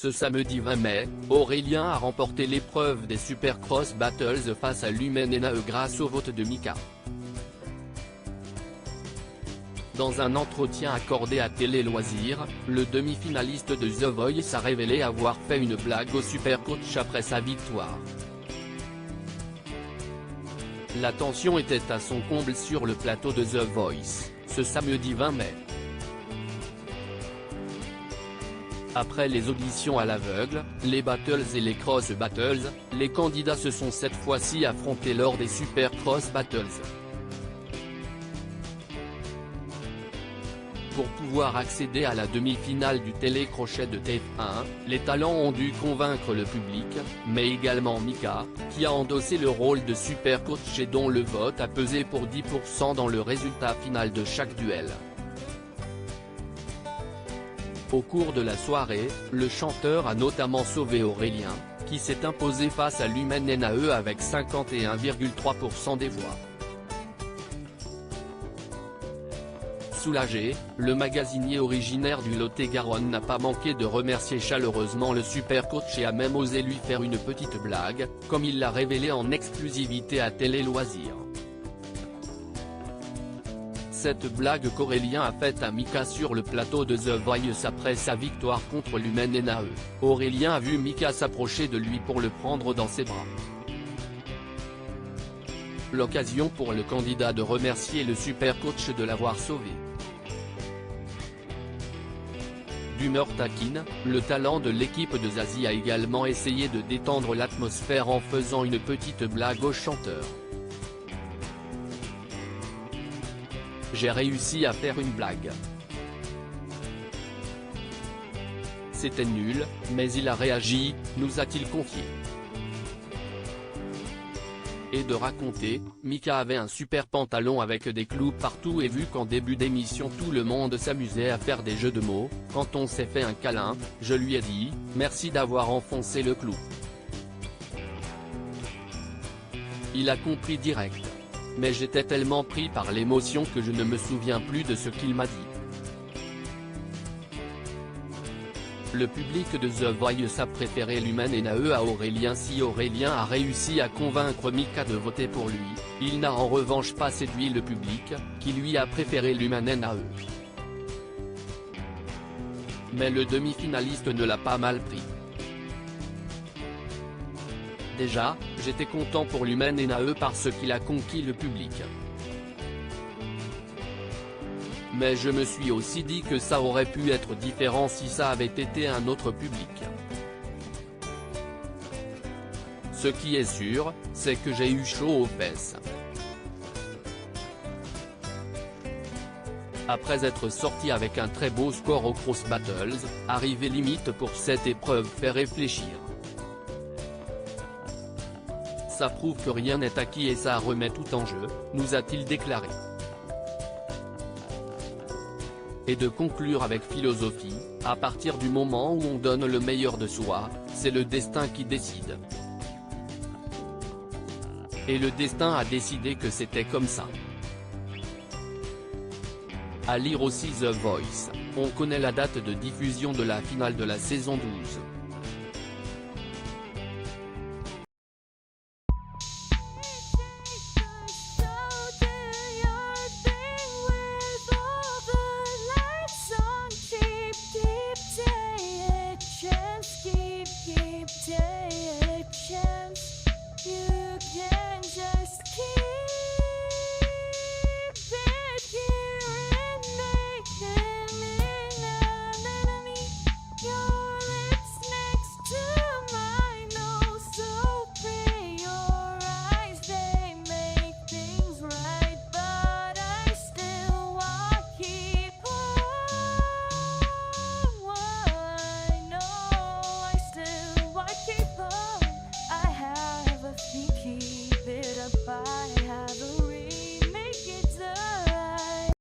Ce samedi 20 mai, Aurélien a remporté l'épreuve des Supercross Battles face à Lumen Enae grâce au vote de Mika. Dans un entretien accordé à Télé Loisirs, le demi-finaliste de The Voice a révélé avoir fait une blague au Supercoach après sa victoire. La tension était à son comble sur le plateau de The Voice, ce samedi 20 mai. Après les auditions à l'aveugle, les Battles et les Cross Battles, les candidats se sont cette fois-ci affrontés lors des Supercross Battles. Pour pouvoir accéder à la demi-finale du télécrochet de TF1, les talents ont dû convaincre le public, mais également Mika, qui a endossé le rôle de Supercoach et dont le vote a pesé pour 10% dans le résultat final de chaque duel. Au cours de la soirée, le chanteur a notamment sauvé Aurélien, qui s'est imposé face à Lumen Enae avec 51,3% des voix. Soulagé, le magasinier originaire du Lot-et-Garonne n'a pas manqué de remercier chaleureusement le Supercoach et a même osé lui faire une petite blague, comme il l'a révélé en exclusivité à Télé Loisirs. Cette blague qu'Aurélien a faite à Mika sur le plateau de The Voice après sa victoire contre Lumen Enae, Aurélien a vu Mika s'approcher de lui pour le prendre dans ses bras. L'occasion pour le candidat de remercier le Supercoach de l'avoir sauvé. D'humeur taquine, le talent de l'équipe de Zazie a également essayé de détendre l'atmosphère en faisant une petite blague au chanteur. J'ai réussi à faire une blague. C'était nul, mais il a réagi, nous a-t-il confié. Et de raconter, Mika avait un super pantalon avec des clous partout et vu qu'en début d'émission tout le monde s'amusait à faire des jeux de mots, quand on s'est fait un câlin, je lui ai dit, merci d'avoir enfoncé le clou. Il a compris direct. Mais j'étais tellement pris par l'émotion que je ne me souviens plus de ce qu'il m'a dit. Le public de The Voice a préféré Lumen Enae à Aurélien. Si Aurélien a réussi à convaincre Mika de voter pour lui, il n'a en revanche pas séduit le public, qui lui a préféré Lumen Enae. Mais le demi-finaliste ne l'a pas mal pris. Déjà, j'étais content pour Lumen Enae parce qu'il a conquis le public. Mais je me suis aussi dit que ça aurait pu être différent si ça avait été un autre public. Ce qui est sûr, c'est que j'ai eu chaud aux fesses. Après être sorti avec un très beau score au Cross Battles, arriver limite pour cette épreuve fait réfléchir. Ça prouve que rien n'est acquis et ça remet tout en jeu, nous a-t-il déclaré. Et de conclure avec philosophie, à partir du moment où on donne le meilleur de soi, c'est le destin qui décide. Et le destin a décidé que c'était comme ça. À lire aussi The Voice, on connaît la date de diffusion de la finale de la saison 12.